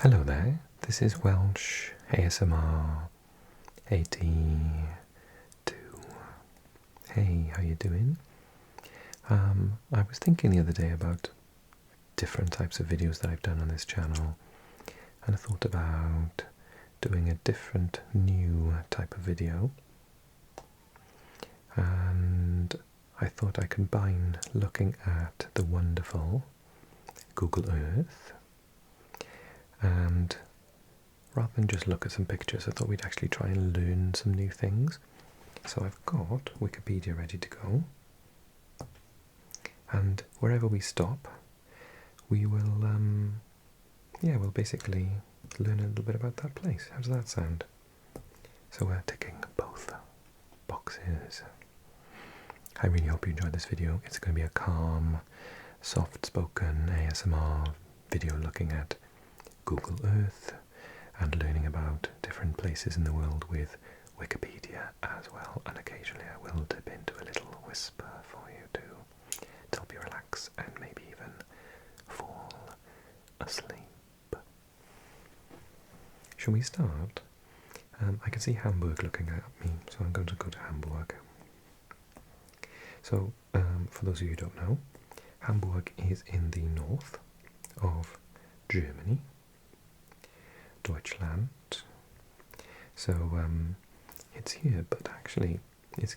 Hello there, this is Welsh ASMR 82. Hey, how you doing? I was thinking the other day about different types of videos that I've done on this channel, and I thought about doing a different new type of video, and I thought I combine looking at the wonderful Google Earth, and rather than just look at some pictures, I thought we'd actually try and learn some new things. So I've got Wikipedia ready to go, and wherever we stop, we will, we'll basically learn a little bit about that place. How does that sound? So we're ticking both boxes. I really hope you enjoyed this video. It's going to be a calm, soft-spoken ASMR video looking at Google Earth and learning about different places in the world with Wikipedia as well. And occasionally I will dip into a little whisper for you to help you relax and maybe even fall asleep. Shall we start? I can see Hamburg looking at me, so I'm going to go to Hamburg. So, for those of you who don't know, Hamburg is in the north of Germany, Deutschland. So it's here, but actually it's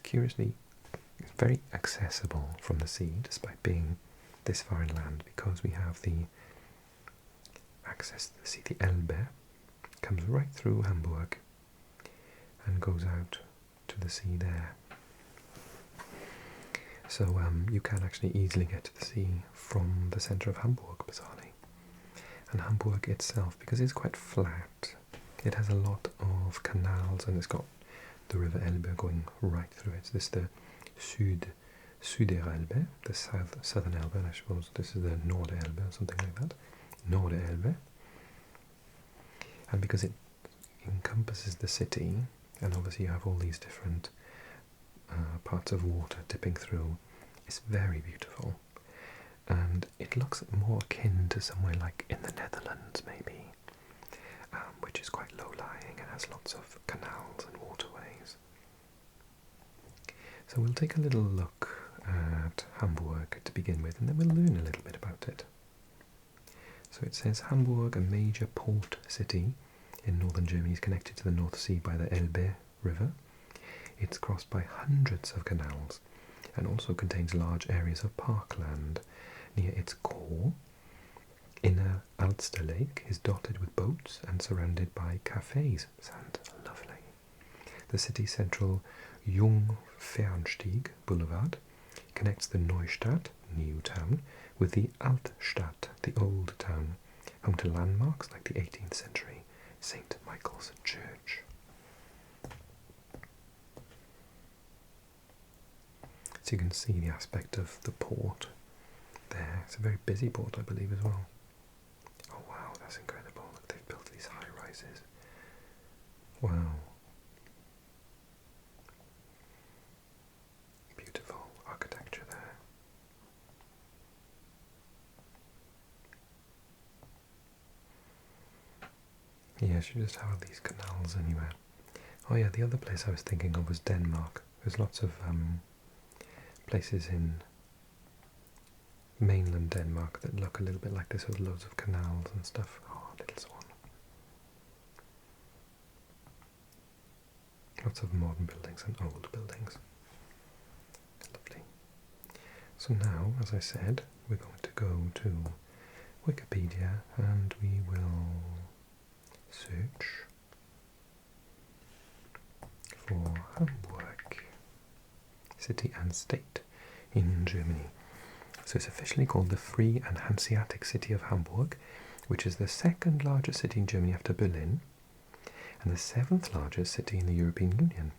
very accessible from the sea, despite being this far inland, because we have the access to the sea. The Elbe comes right through Hamburg and goes out to the sea there. So you can actually easily get to the sea from the centre of Hamburg, bizarrely. And Hamburg itself, because it's quite flat, it has a lot of canals, and it's got the River Elbe going right through it. This is the Süderelbe, the southern Elbe, and I suppose this is the Norderelbe or something like that. Norderelbe. And because it encompasses the city, and obviously you have all these different parts of water dipping through, it's very beautiful. And it looks more akin to somewhere like in the Netherlands, maybe, which is quite low-lying and has lots of canals and waterways. So we'll take a little look at Hamburg to begin with, and then we'll learn a little bit about it. So it says Hamburg, a major port city in northern Germany, is connected to the North Sea by the Elbe River. It's crossed by hundreds of canals and also contains large areas of parkland. Near its core, Inner Alster Lake is dotted with boats and surrounded by cafes. Sounds lovely. The city's central Jungfernstieg Boulevard connects the Neustadt, new town, with the Altstadt, the old town, home to landmarks like the 18th century St. Michael's Church. So you can see the aspect of the port there. It's a very busy port, I believe, as well. Oh wow, that's incredible. Look, they've built these high rises. Wow. Beautiful architecture there. Yes, you just have these canals anywhere. Oh yeah, the other place I was thinking of was Denmark. There's lots of places in mainland Denmark that look a little bit like this, with loads of canals and stuff. Oh, little swan. Lots of modern buildings and old buildings. Lovely. So now, as I said, we're going to go to Wikipedia and we will search for Hamburg, city and state in Germany. So it's officially called the Free and Hanseatic City of Hamburg, which is the second largest city in Germany after Berlin, and the 7th largest city in the European Union,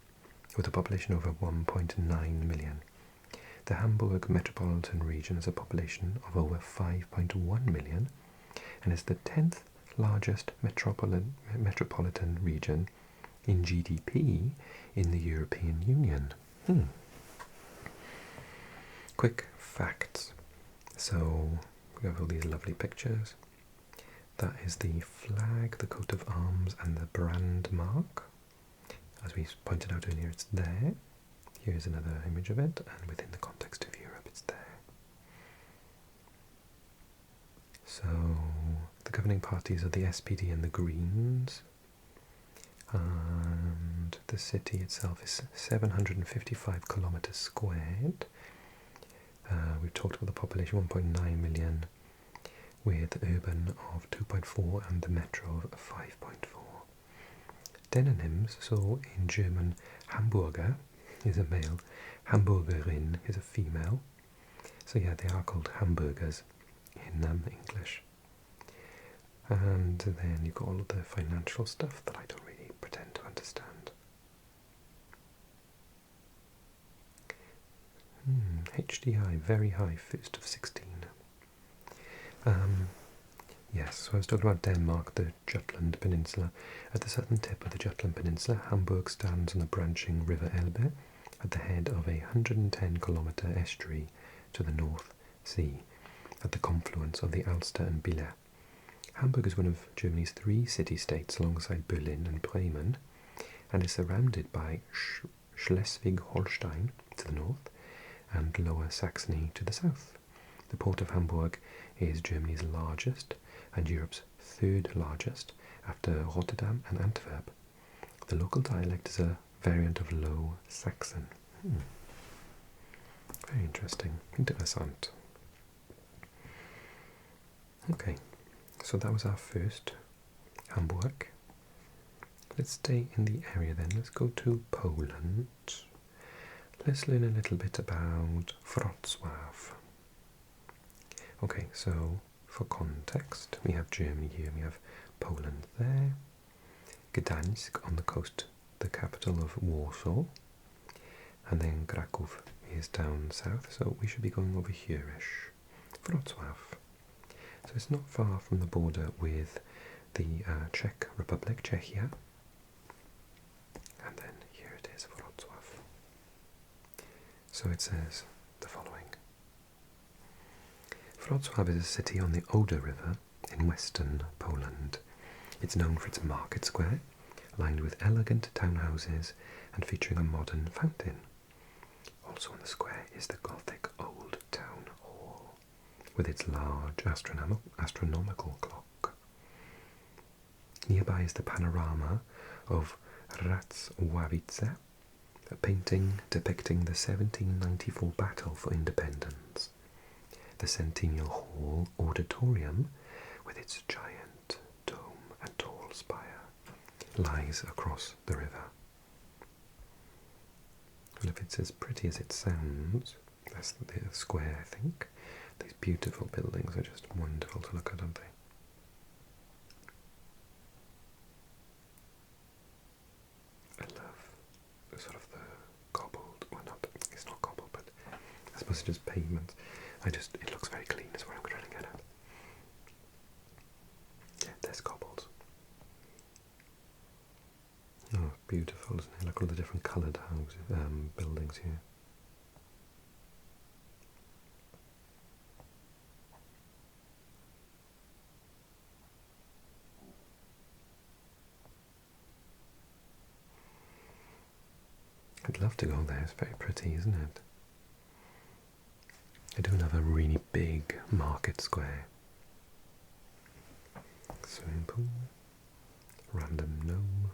with a population over 1.9 million. The Hamburg metropolitan region has a population of over 5.1 million, and is the 10th largest metropolitan region in GDP in the European Union. Quick facts. So we have all these lovely pictures. That is the flag, the coat of arms, and the brand mark. As we pointed out earlier, it's there. Here's another image of it, and within the context of Europe, it's there. So the governing parties are the SPD and the Greens, and the city itself is 755 kilometers squared. We've talked about the population, 1.9 million, with urban of 2.4 and the metro of 5.4. Denonyms, so in German, Hamburger is a male, Hamburgerin is a female. So yeah, they are called hamburgers in English. And then you've got all of the financial stuff that I don't really pretend to understand. HDI, very high, first of 16. Yes, so I was talking about Denmark, the Jutland Peninsula. At the southern tip of the Jutland Peninsula, Hamburg stands on the branching River Elbe at the head of a 110-kilometre estuary to the North Sea, at the confluence of the Alster and Bille. Hamburg is one of Germany's 3 city-states alongside Berlin and Bremen, and is surrounded by Schleswig-Holstein to the north and Lower Saxony to the south. The port of Hamburg is Germany's largest and Europe's 3rd largest after Rotterdam and Antwerp. The local dialect is a variant of Low Saxon. Very interesting. Interessant. Okay, so that was our first Hamburg. Let's stay in the area then. Let's go to Poland. Let's learn a little bit about Wrocław. Okay, so for context, we have Germany here, we have Poland there, Gdańsk on the coast, the capital of Warsaw, and then Kraków is down south, so we should be going over here-ish. Wrocław. So it's not far from the border with the Czech Republic, Czechia, and then here it is, Wrocław. So it says the following. Wrocław is a city on the Oder River in western Poland. It's known for its market square, lined with elegant townhouses and featuring a modern fountain. Also in the square is the Gothic Old Town Hall, with its large astronomical clock. Nearby is the panorama of Racławice, a painting depicting the 1794 battle for independence. The Centennial Hall Auditorium, with its giant dome and tall spire, lies across the river. Well, if it's as pretty as it sounds, that's the square, I think. These beautiful buildings are just wonderful to look at, aren't they? I love sort of the cobbled, well not, it's not cobbled, but I suppose it's just pavement. It looks very clean is what I'm trying to get at. Yeah, there's cobbles. Oh, beautiful, isn't it? Look at all the different coloured houses, buildings here. I'd love to go there, it's very pretty, isn't it? I do love a really big market square. Swimming pool, random gnome,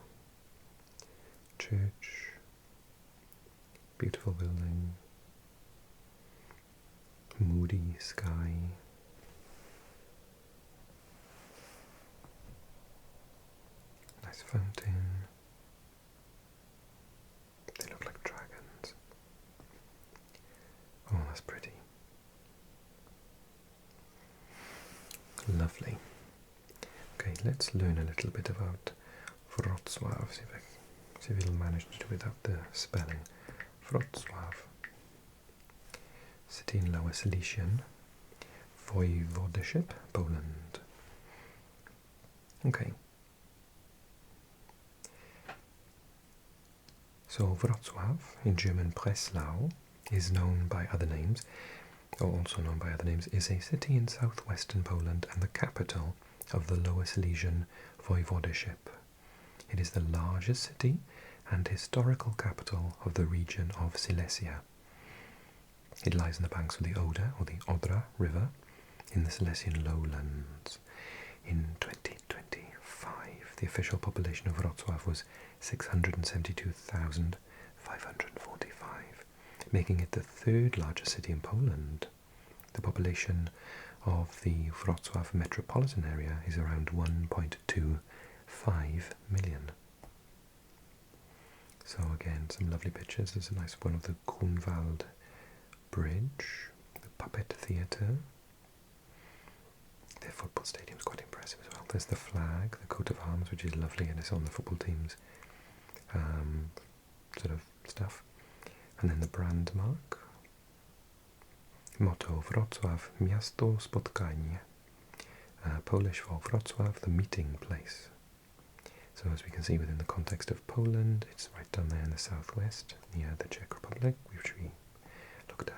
church, beautiful building, moody sky, nice fountain. They look like dragons. Oh, that's pretty. Lovely. Okay, let's learn a little bit about Wrocław. See if we'll manage to do it without the spelling. Wrocław. City in Lower Silesian, Voivodeship, Poland. Okay. So Wrocław, in German Breslau, is known by other names, or also known by other names, is a city in southwestern Poland and the capital of the Lower Silesian voivodeship. It is the largest city and historical capital of the region of Silesia. It lies on the banks of the Oder, or the Odra River, in the Silesian lowlands. In 2025, the official population of Wrocław was 672,545, making it the third largest city in Poland. The population of the Wrocław metropolitan area is around 1.25 million. So again, some lovely pictures. There's a nice one of the Grunwald Bridge, the Puppet Theatre. Their football stadium is quite impressive as well. There's the flag, the coat of arms, which is lovely, and it's on the football team's sort of stuff. And then the brand mark. Motto: Wrocław, miasto spotkań. Polish for Wrocław, the meeting place. So as we can see within the context of Poland, it's right down there in the southwest, near the Czech Republic, which we looked at.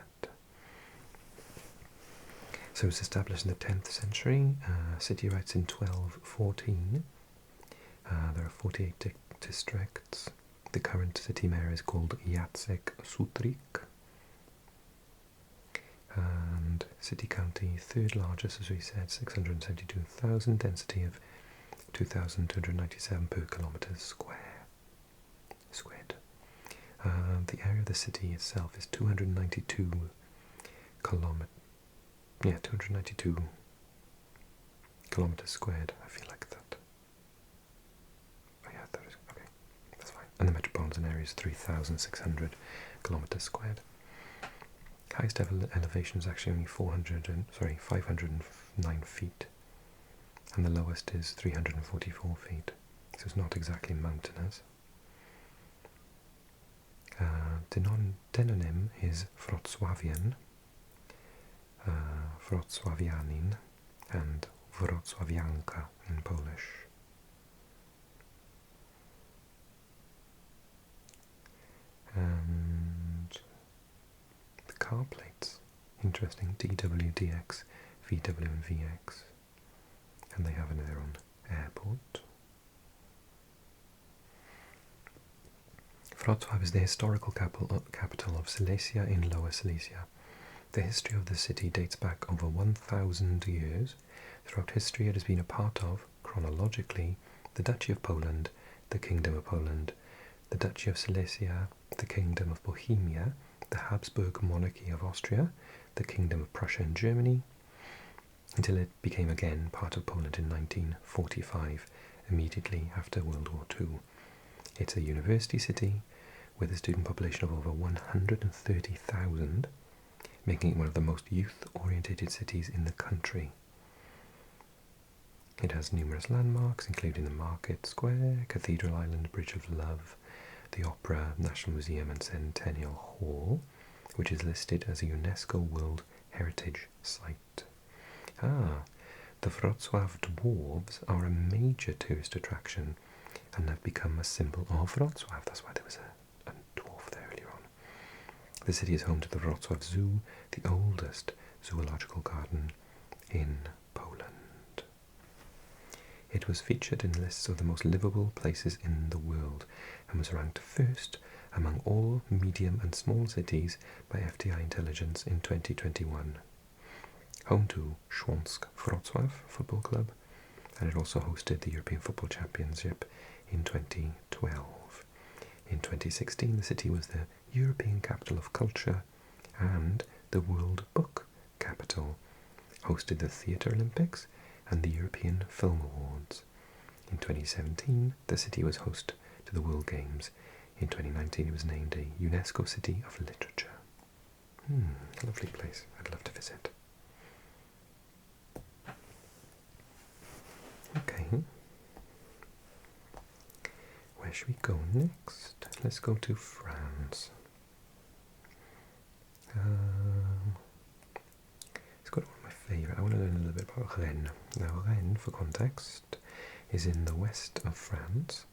So it was established in the 10th century, city rights in 1214. There are 48 districts. The current city mayor is called Jacek Sutrik. And city county, third largest, as we said, 672,000, density of 2,297 per kilometres squared. The area of the city itself is 292 kilometres squared. I feel like that. Oh yeah, that is okay. That's fine. And the metropolitan area is 3,600 kilometres squared. Highest elevation is actually only 509 feet, and the lowest is 344 feet. So it's not exactly mountainous. Demonym is Wrocławian, Wrocławianin, and Wrocławianka in Polish. And the car plates, interesting, DW, DX, VW and VX, and they have their own airport. Wrocław is the historical capital of Silesia in Lower Silesia. The history of the city dates back over 1,000 years. Throughout history it has been a part of, chronologically, the Duchy of Poland, the Kingdom of Poland, the Duchy of Silesia, the Kingdom of Bohemia, the Habsburg Monarchy of Austria, the Kingdom of Prussia and Germany, until it became again part of Poland in 1945, immediately after World War II. It's a university city with a student population of over 130,000, making it one of the most youth-orientated cities in the country. It has numerous landmarks, including the Market Square, Cathedral Island, Bridge of Love, the Opera, National Museum and Centennial Hall, which is listed as a UNESCO World Heritage Site. The Wrocław dwarves are a major tourist attraction and have become a symbol of Wrocław. That's why there was a dwarf there earlier on. The city is home to the Wrocław Zoo, the oldest zoological garden in Poland. It was featured in lists of the most livable places in the world and was ranked first among all medium and small cities by FTI Intelligence in 2021. Home to Śląsk Wrocław Football Club, and it also hosted the European Football Championship in 2012. In 2016, the city was the European Capital of Culture and the World Book Capital, hosted the Theatre Olympics and the European Film Awards. In 2017, the city was host to the World Games. In 2019, it was named a UNESCO City of Literature. A lovely place. I'd love to visit. Okay. Where should we go next? Let's go to France. It's got one of my favourite. I want to learn a little bit about Rennes. Now, Rennes, for context, is in the west of France.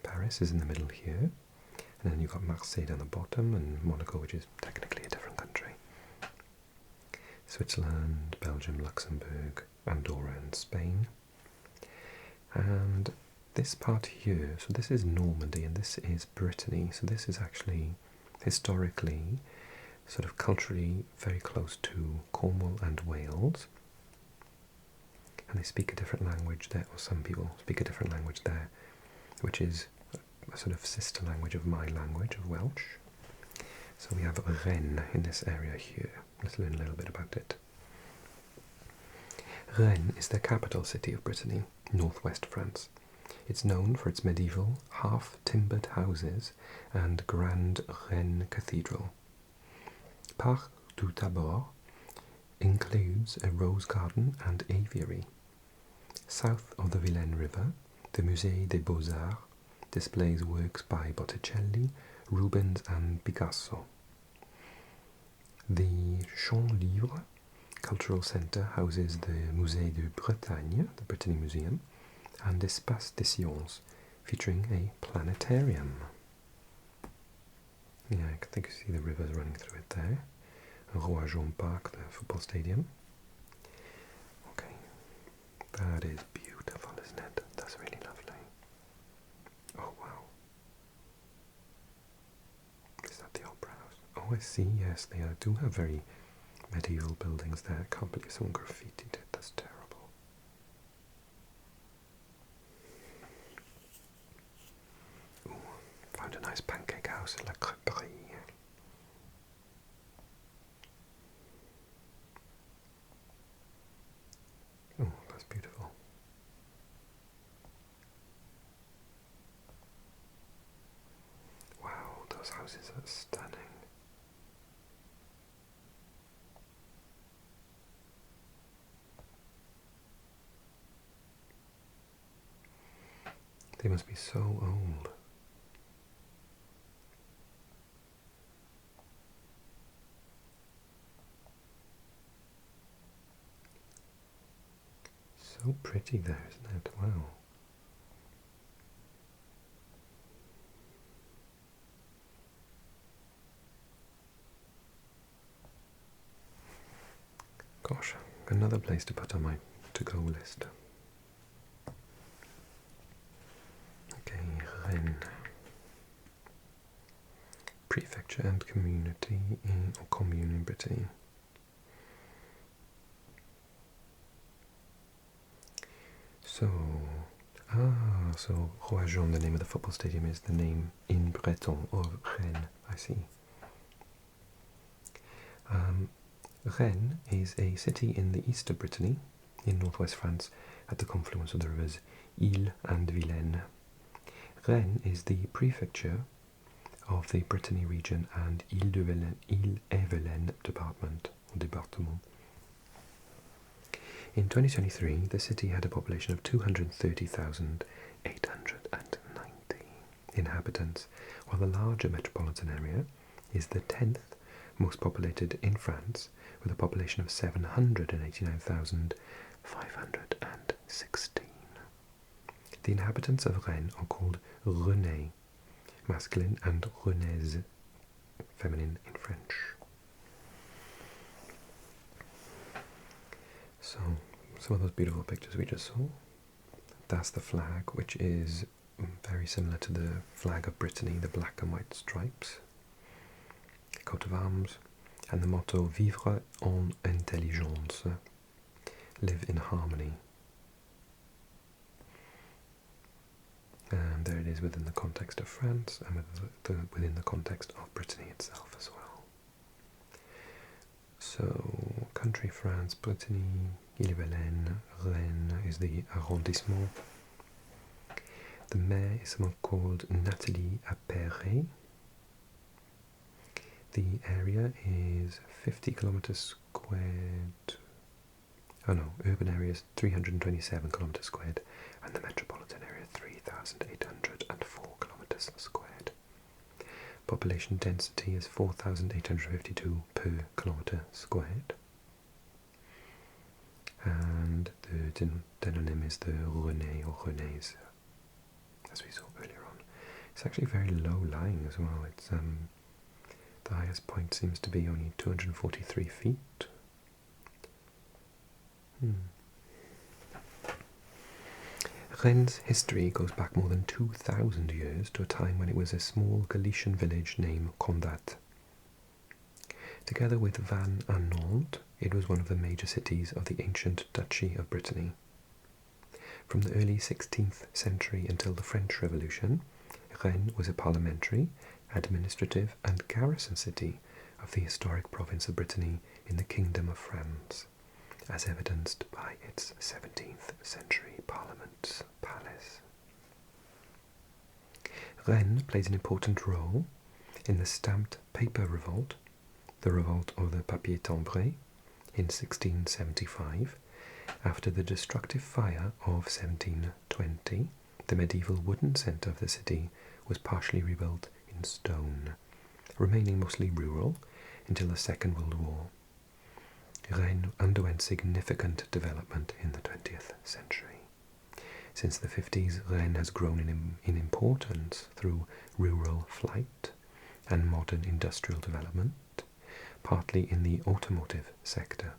Paris is in the middle here. And then you've got Marseille down the bottom, and Monaco, which is technically a different country. Switzerland, Belgium, Luxembourg, Andorra, and in Spain. And this part here, so this is Normandy and this is Brittany, so this is actually historically, sort of culturally very close to Cornwall and Wales. And they speak a different language there, or some people speak a different language there, which is a sort of sister language of my language, of Welsh. So we have Rennes in this area here. Let's learn a little bit about it. Rennes is the capital city of Brittany, northwest France. It's known for its medieval, half-timbered houses and grand Rennes Cathedral. Parc du Tabor includes a rose garden and aviary. South of the Vilaine River, the Musée des Beaux-Arts displays works by Botticelli, Rubens and Picasso. The Champs-Livres Cultural Centre houses the Musée de Bretagne, the Brittany Museum, and Espace des Sciences, featuring a planetarium. Yeah, I think you see the rivers running through it there. Roajon Park, the football stadium. Okay, that is beautiful, isn't it? That's really lovely. Oh wow. Is that the Opera House? Oh, I see, yes, they do have very medieval buildings there. I can't believe someone graffitied it, that's terrible. Ooh, found a nice pancake house at La Crêperie. Oh, that's beautiful. Wow, those houses are stunning. They must be so old. So pretty there, isn't it? Wow. Gosh, another place to put on my to-go list. Okay, Rennes. Prefecture and community or commune in Brittany. So Roajon, the name of the football stadium, is the name in Breton of Rennes, I see. Rennes is a city in the east of Brittany, in northwest France, at the confluence of the rivers Isle and Vilaine. Rennes is the prefecture of the Brittany region and Île-et-Vilaine department, or département. In 2023, the city had a population of 230,890 inhabitants, while the larger metropolitan area is the 10th most populated in France, with a population of 789,516. The inhabitants of Rennes are called Rennais, masculine, and Rennaise, feminine in French. So, some of those beautiful pictures we just saw. That's the flag, which is very similar to the flag of Brittany, the black and white stripes, coat of arms, and the motto Vivre en intelligence, live in harmony. And there it is within the context of France and within the context of Brittany itself as well. So, country France, Brittany, Île-et-Vilaine, Rennes is the arrondissement. The mayor is someone called Nathalie Apperet. The area is 50 kilometers squared. Oh no, urban area is 327 kilometers squared, and the metropolitan area 3,804 kilometers squared. Population density is 4,852 per kilometer squared. And the denonym is the Rennais or Rennaise, as we saw earlier on. It's actually very low lying as well. It's the highest point seems to be only 243 feet. Rennes' history goes back more than 2,000 years to a time when it was a small Galician village named Condat. Together with Vannes and Nantes, it was one of the major cities of the ancient Duchy of Brittany. From the early 16th century until the French Revolution, Rennes was a parliamentary, administrative and garrison city of the historic province of Brittany in the Kingdom of France, as evidenced by its 17th century Parliament's palace. Rennes plays an important role in the stamped paper revolt, the revolt of the papier timbré in 1675. After the destructive fire of 1720, the medieval wooden centre of the city was partially rebuilt in stone, remaining mostly rural until the Second World War. Rennes underwent significant development in the 20th century. Since the 50s, Rennes has grown in importance through rural flight and modern industrial development, partly in the automotive sector.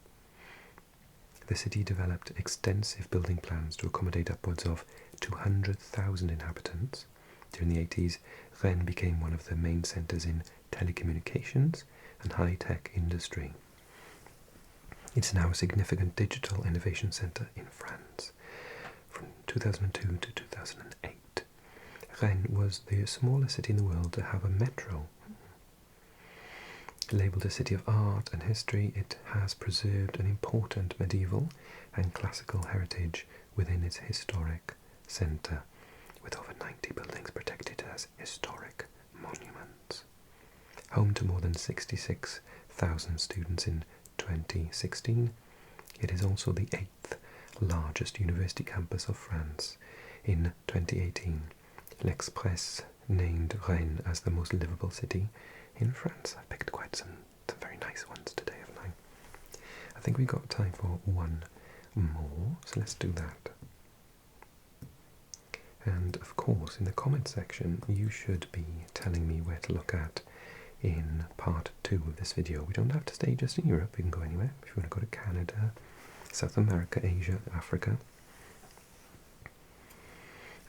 The city developed extensive building plans to accommodate upwards of 200,000 inhabitants. During the 80s, Rennes became one of the main centres in telecommunications and high-tech industry. It's now a significant digital innovation centre in France. From 2002 to 2008, Rennes was the smallest city in the world to have a metro. Labelled a city of art and history, it has preserved an important medieval and classical heritage within its historic centre, with over 90 buildings protected as historic monuments. Home to more than 66,000 students in 2016, it is also the 8th largest university campus of France. In 2018, L'Express named Rennes as the most livable city in France. I picked quite some very nice ones today, haven't I? I think we got time for one more, so let's do that. And of course, in the comment section, you should be telling me where to look at in part 2 of this video. We don't have to stay just in Europe, we can go anywhere. If you want to go to Canada, South America, Asia, Africa.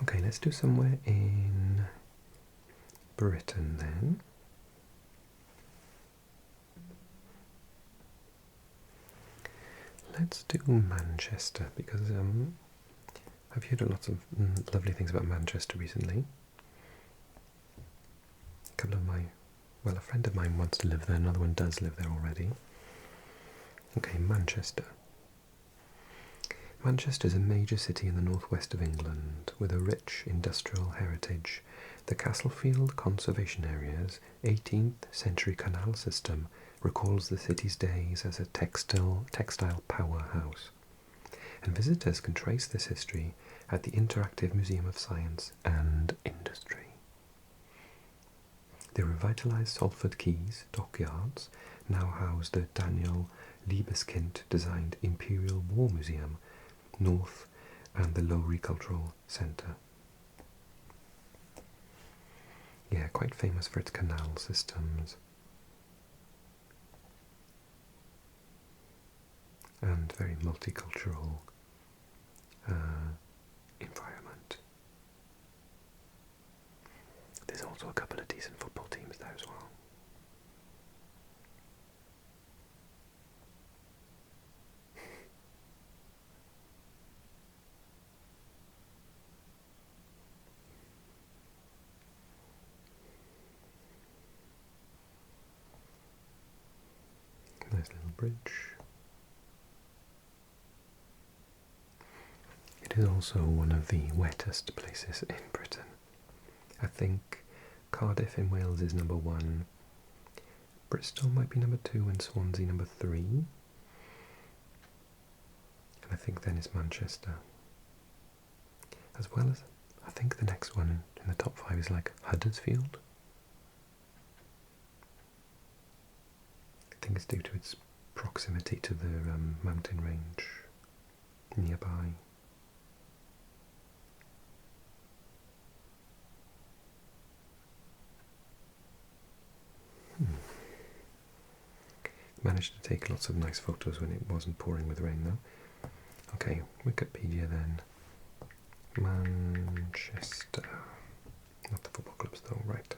Okay, let's do somewhere in Britain then. Let's do Manchester, because I've heard lots of lovely things about Manchester recently. A friend of mine wants to live there, another one does live there already. Okay, Manchester. Manchester is a major city in the northwest of England with a rich industrial heritage. The Castlefield Conservation Area's 18th century canal system recalls the city's days as a textile powerhouse, and visitors can trace this history at the Interactive Museum of Science and Industry. The revitalised Salford Quays dockyards now house the Daniel Libeskind-designed Imperial War Museum, North and the Lowry Cultural Centre. Yeah, quite famous for its canal systems. And very multicultural environment. There's also a couple of decent football teams there as well. Nice little bridge. It is also one of the wettest places in Britain. I think Cardiff in Wales is number 1, Bristol might be number 2, and Swansea number 3. And I think then is Manchester. As well as, I think the next one in the top 5 is like Huddersfield. I think it's due to its proximity to the mountain range nearby. Managed to take lots of nice photos when it wasn't pouring with rain though. Okay, Wikipedia then. Manchester. Not the football clubs though, right.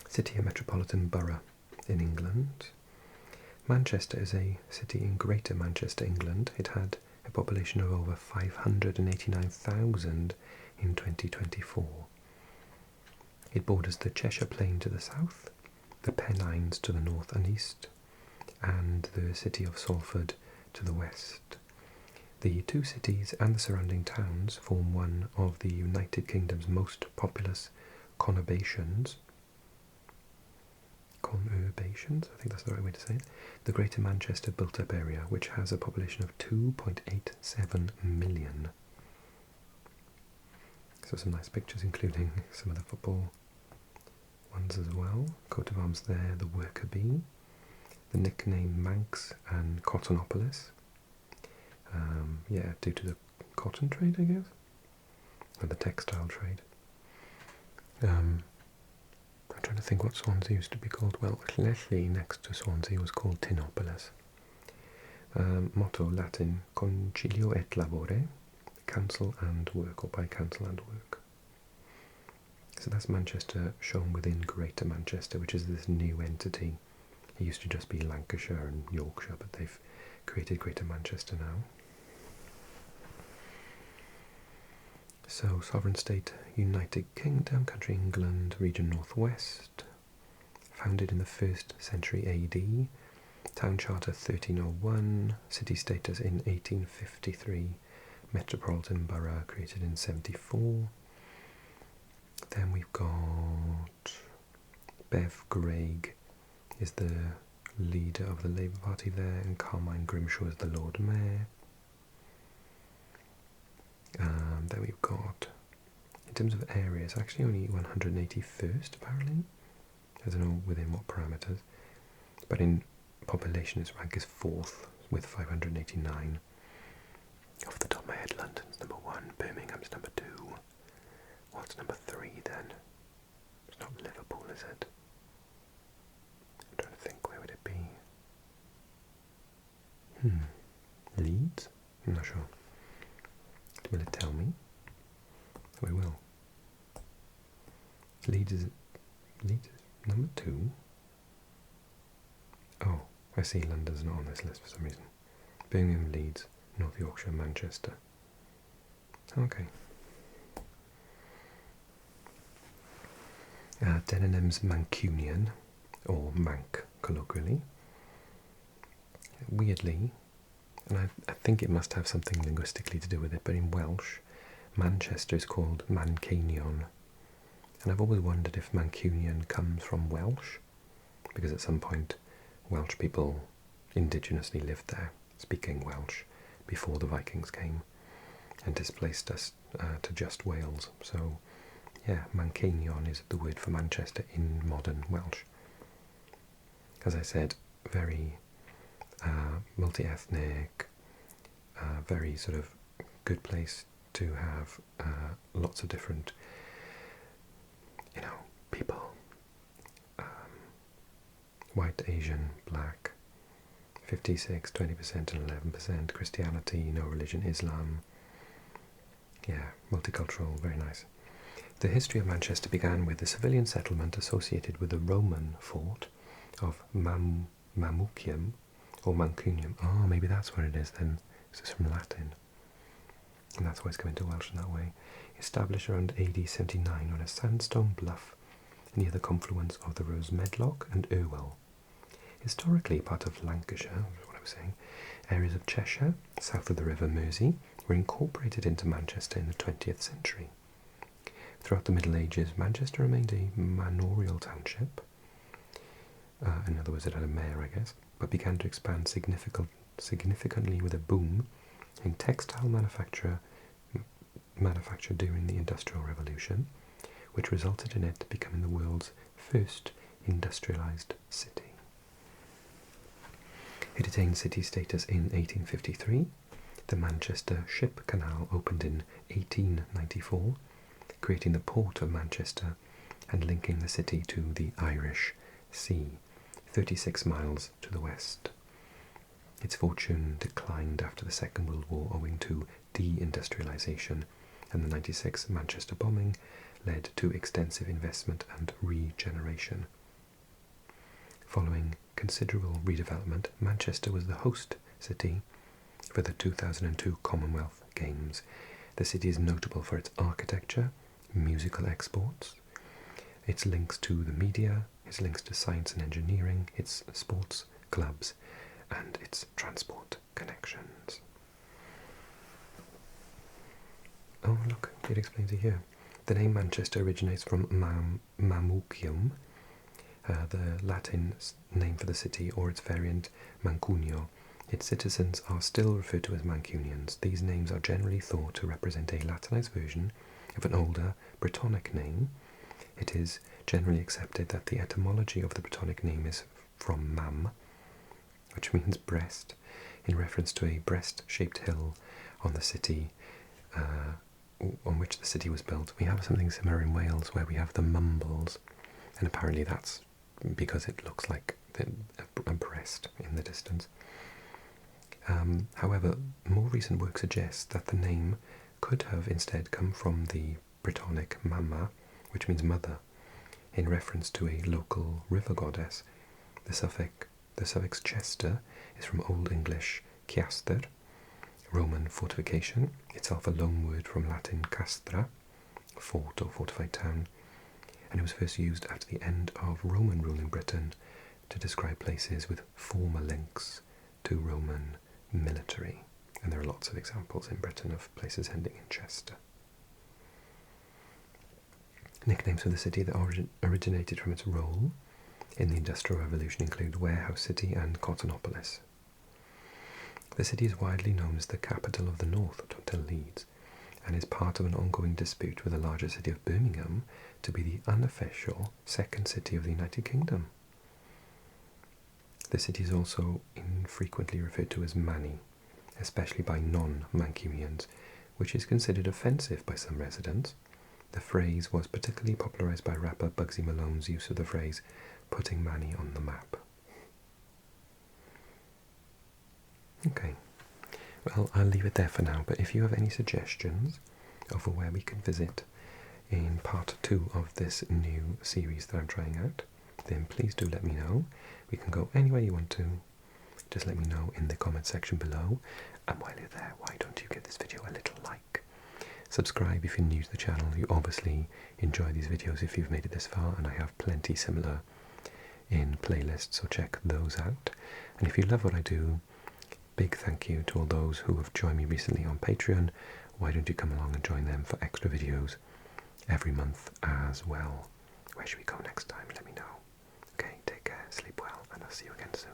City and metropolitan borough in England. Manchester is a city in Greater Manchester, England. It had a population of over 589,000 in 2024. It borders the Cheshire Plain to the south, the Pennines to the north and east, and the city of Salford to the west. The two cities and the surrounding towns form one of the United Kingdom's most populous conurbations, I think that's the right way to say it, the Greater Manchester built-up area, which has a population of 2.87 million. So some nice pictures, including some of the football ones as well. Coat of arms there, the worker bee, the nickname Manx and Cottonopolis. Yeah, due to the cotton trade, I guess, or the textile trade. I'm trying to think what Swansea used to be called. Well, Llanelli next to Swansea was called Tinopolis. Motto Latin, concilio et labore, counsel and work, or by counsel and work. So that's Manchester shown within Greater Manchester, which is this new entity. It used to just be Lancashire and Yorkshire, but they've created Greater Manchester now. So, sovereign state, United Kingdom, country England, region northwest, founded in the 1st century AD, town charter 1301, city status in 1853, metropolitan borough created in 74. Then we've got Bev Graig is the leader of the Labour Party there, and Carmine Grimshaw is the Lord Mayor. Then we've got, in terms of areas, actually only 181st apparently. I don't know within what parameters. But in population its rank is 4th with 589. Off the top of my head, London's number 1, Birmingham's number 2. What's number 3 then? It's not Liverpool, is it? I'm trying to think, where would it be? Leeds? I'm not sure. Will it tell me? Oh, it will. Leeds is number 2. Oh, I see London's not on this list for some reason. Birmingham, Leeds, North Yorkshire, Manchester. Okay. Denonham's Mancunian, or Manc colloquially. Weirdly, and I think it must have something linguistically to do with it, but in Welsh, Manchester is called Manceinion. And I've always wondered if Mancunian comes from Welsh, because at some point Welsh people indigenously lived there, speaking Welsh, before the Vikings came and displaced us to just Wales. So, yeah, Manceinion is the word for Manchester in modern Welsh. As I said, very multi-ethnic, very sort of good place to have lots of different, people. White, Asian, black, 56, 20% and 11%, Christianity, no religion, Islam. Yeah, multicultural, very nice. The history of Manchester began with the civilian settlement associated with the Roman fort of Mamucium, or Mancunium. Oh, maybe that's where it is then. This is from Latin. And that's why it's coming to Welsh in that way. Established around AD 79 on a sandstone bluff near the confluence of the rivers Medlock and Irwell. Historically part of Lancashire, is what I was saying, areas of Cheshire, south of the River Mersey, were incorporated into Manchester in the 20th century. Throughout the Middle Ages, Manchester remained a manorial township. In other words, it had a mayor, I guess, but began to expand significantly with a boom in textile manufacture during the Industrial Revolution, which resulted in it becoming the world's first industrialized city. It attained city status in 1853. The Manchester Ship Canal opened in 1894, creating the port of Manchester and linking the city to the Irish Sea, 36 miles to the west. Its fortune declined after the Second World War owing to deindustrialization, and the 96 Manchester bombing led to extensive investment and regeneration. Following considerable redevelopment, Manchester was the host city for the 2002 Commonwealth Games. The city is notable for its architecture, musical exports, its links to the media, its links to science and engineering, its sports clubs, and its transport connections. Oh, look, it explains it here. The name Manchester originates from Mamucium, the Latin name for the city, or its variant Mancunio. Its citizens are still referred to as Mancunians. These names are generally thought to represent a Latinized version of an older Brittonic name. It is generally accepted that the etymology of the Brittonic name is from mam, which means breast, in reference to a breast-shaped hill on the city, on which the city was built. We have something similar in Wales where we have the mumbles, and apparently that's because it looks like a breast in the distance. However, more recent work suggests that the name could have instead come from the Brittonic mamma, which means mother, in reference to a local river goddess. The suffix chester is from Old English ciaster, Roman fortification, itself a loan word from Latin castra, fort or fortified town, and it was first used after the end of Roman rule in Britain to describe places with former links to Roman military. And there are lots of examples in Britain of places ending in Chester. Nicknames for the city that originated from its role in the Industrial Revolution include Warehouse City and Cottonopolis. The city is widely known as the capital of the North until Leeds, and is part of an ongoing dispute with the larger city of Birmingham to be the unofficial second city of the United Kingdom. The city is also infrequently referred to as Manny, especially by non-Mancunians, which is considered offensive by some residents. The phrase was particularly popularised by rapper Bugsy Malone's use of the phrase "putting Manny on the map." Okay, well, I'll leave it there for now, but if you have any suggestions of where we can visit in part 2 of this new series that I'm trying out, then please do let me know. We can go anywhere you want to. Just let me know in the comment section below. And while you're there, why don't you give this video a little like? Subscribe if you're new to the channel. You obviously enjoy these videos if you've made it this far, and I have plenty similar in playlists, so check those out. And if you love what I do, big thank you to all those who have joined me recently on Patreon. Why don't you come along and join them for extra videos every month as well? Where should we go next time? Let me know. Okay, take care, sleep well, and I'll see you again soon.